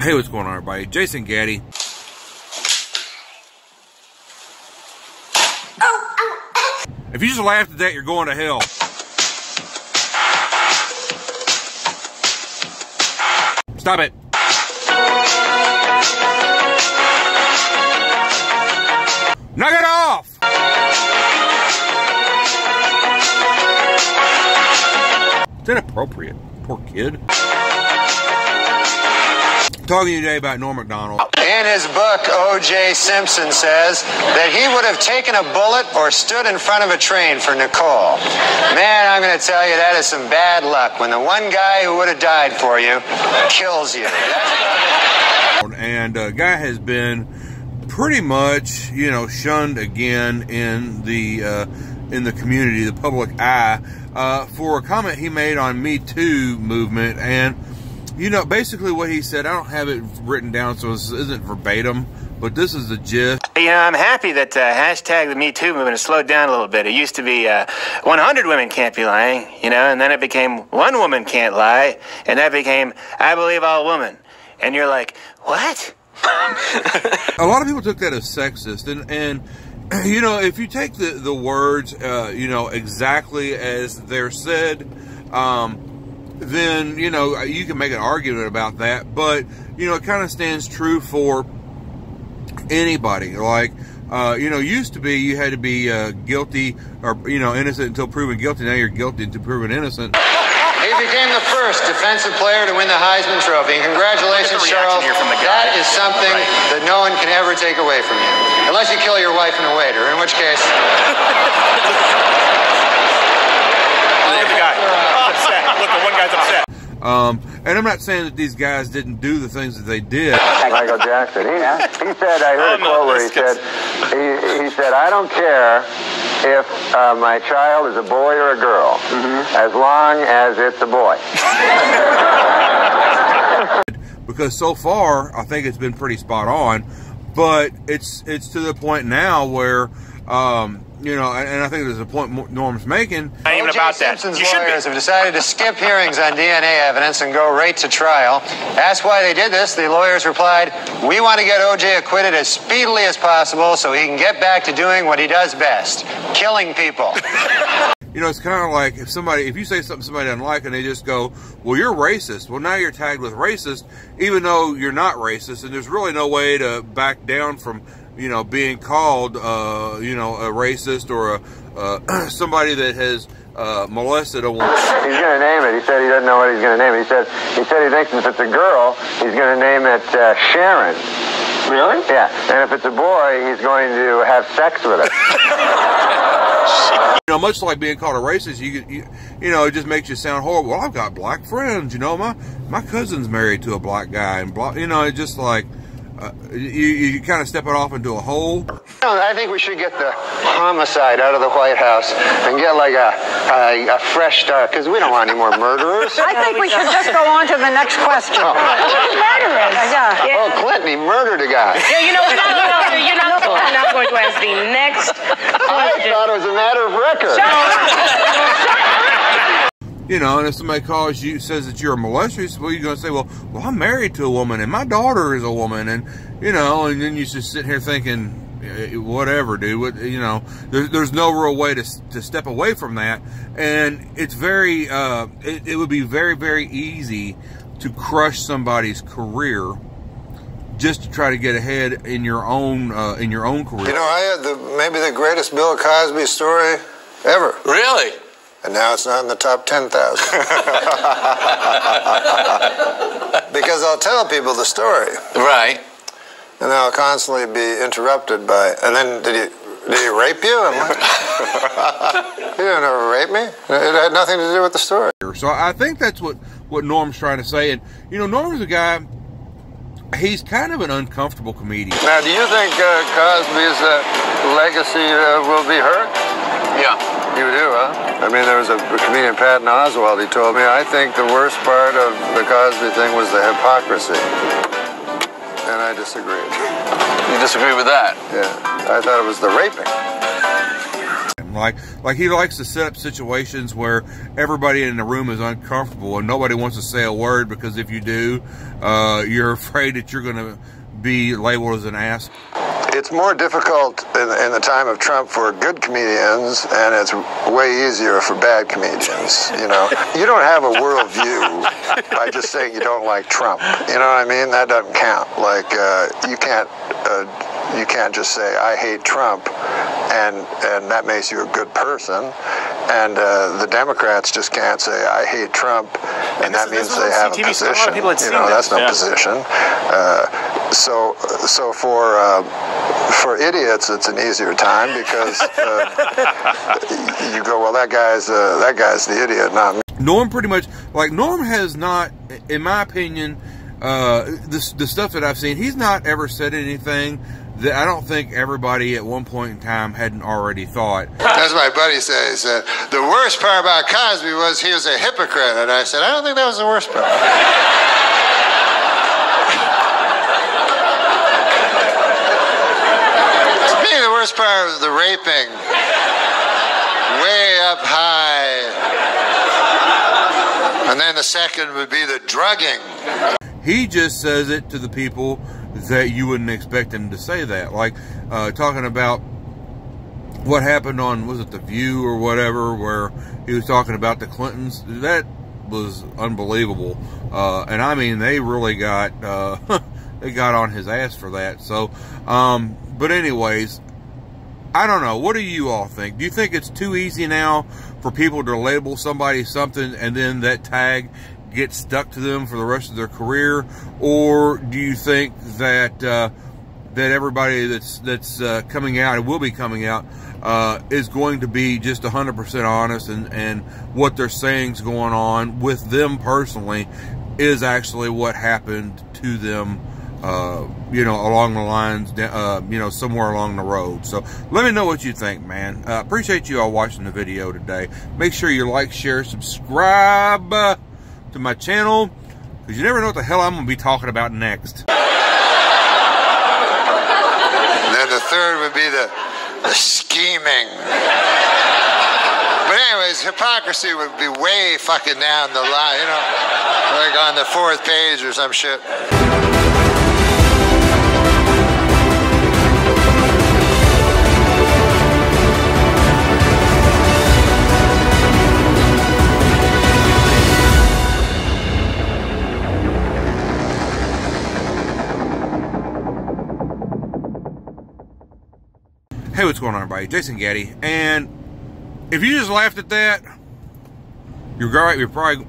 Hey, what's going on, everybody? Jason Gaddy. If you just laughed at that, you're going to hell. Stop it. Knock it off. It's inappropriate. Poor kid. Talking to you today about Norm Mcdonald. In his book, O.J. Simpson says that he would have taken a bullet or stood in front of a train for Nicole. Man, I'm going to tell you, that is some bad luck when the one guy who would have died for you kills you. And guy has been pretty much, you know, shunned again in the community, the public eye, for a comment he made on METOO movement. And you know, basically what he said, I don't have it written down, so this isn't verbatim, but this is the gist. You know, I'm happy that hashtag the Me Too movement has slowed down a little bit. It used to be 100 women can't be lying, you know, and then it became one woman can't lie, and that became I believe all women. And you're like, what? A lot of people took that as sexist, and you know, if you take the words, you know, exactly as they're said, then, you know, you can make an argument about that, but, you know, it kind of stands true for anybody. Like, you know, used to be you had to be guilty or, you know, innocent until proven guilty. Now you're guilty until proven innocent. He became the first defensive player to win the Heisman Trophy. Congratulations, Charles. That is something that no one can ever take away from you. Unless you kill your wife and a waiter, in which case... Look, the one guy's upset. And I'm not saying that these guys didn't do the things that they did. Michael Jackson. He said, I heard a quote where he said, I don't care if my child is a boy or a girl, as long as it's a boy. Because so far, I think it's been pretty spot on, but it's to the point now where, you know, and I think there's a point Norm's making. Not even about that. Simpson's lawyers have decided to skip hearings on DNA evidence and go right to trial. Asked why they did this, the lawyers replied, we want to get O.J. acquitted as speedily as possible so he can get back to doing what he does best, killing people. You know, it's kind of like if you say something somebody doesn't like and they just go, well, you're racist. Well, now you're tagged with racist, even though you're not racist, and there's really no way to back down from, you know, being called, you know, a racist or somebody that has molested a woman. He's going to name it. He said he doesn't know what he's going to name it. He said he thinks if it's a girl, he's going to name it Sharon. Really? Yeah. And if it's a boy, he's going to have sex with it. You know, much like being called a racist, you know, it just makes you sound horrible. Well, I've got black friends. You know, my cousin's married to a black guy, and you know, it's just like. You kind of step it off into a hole. I think we should get the homicide out of the White House and get like a fresh start, because we don't want any more murderers. I think we should just go on to the next question. Murderers. Yeah. Oh, Clinton, he murdered a guy. Yeah, you know, you're not going to ask the next question. I thought it was a matter of record. You know, and if somebody calls you, says that you're a molester, well, you're going to say, well, I'm married to a woman, and my daughter is a woman, and, you know, and then you just sit here thinking, whatever, dude, you know, there's no real way to step away from that, and it's very, it would be very, very easy to crush somebody's career just to try to get ahead in your own career. You know, I had maybe the greatest Bill Cosby story ever. Really? And now it's not in the top 10,000. Because I'll tell people the story. Right. And I'll constantly be interrupted by, and then did he rape you? I'm like, he didn't ever rape me. It had nothing to do with the story. So I think that's what Norm's trying to say. And, you know, Norm's a guy, he's kind of an uncomfortable comedian. Now, do you think Cosby's legacy will be hurt? Yeah. You do, huh? I mean, there was a comedian, Patton Oswalt, he told me, I think the worst part of the Cosby thing was the hypocrisy. And I disagreed. You disagree with that? Yeah. I thought it was the raping. person. Like he likes to set up situations where everybody in the room is uncomfortable and nobody wants to say a word, because if you do, you're afraid that you're going to be labeled as an ass. It's more difficult in the time of Trump for good comedians, and it's way easier for bad comedians, you know. You don't have a worldview by just saying you don't like Trump. You know what I mean? That doesn't count. Like, you can't just say, I hate Trump, and that makes you a good person. And the Democrats just can't say, I hate Trump, and that means they have a position. You know, that's no position. So for idiots, it's an easier time, because you go, well, that guy's the idiot, not me. Norm pretty much, like, Norm has not, in my opinion, the stuff that I've seen, he's not ever said anything that I don't think everybody at one point in time hadn't already thought. As my buddy said, he said, the worst part about Cosby was he was a hypocrite. And I said, I don't think that was the worst part. To me, the worst part was the raping. Way up high. And then the second would be the drugging. He just says it to the people that you wouldn't expect him to say that. Like, talking about what happened on, was it The View or whatever, where he was talking about the Clintons. That was unbelievable. And I mean, they really got, they got on his ass for that. So, but anyways, I don't know. What do you all think? Do you think it's too easy now for people to label somebody something and then that tag get stuck to them for the rest of their career? Or do you think that that everybody that's coming out and will be coming out is going to be just 100% honest, and what they're saying is going on with them personally is actually what happened to them, you know, along the lines, you know, somewhere along the road? So let me know what you think, man. Appreciate you all watching the video today. Make sure you like, share, subscribe to my channel, because you never know what the hell I'm going to be talking about next. And then the third would be the scheming. But anyways, hypocrisy would be way fucking down the line, you know, like on the 4th page or some shit. Hey, what's going on, everybody? Jason Gaddy. And if you just laughed at that, you're probably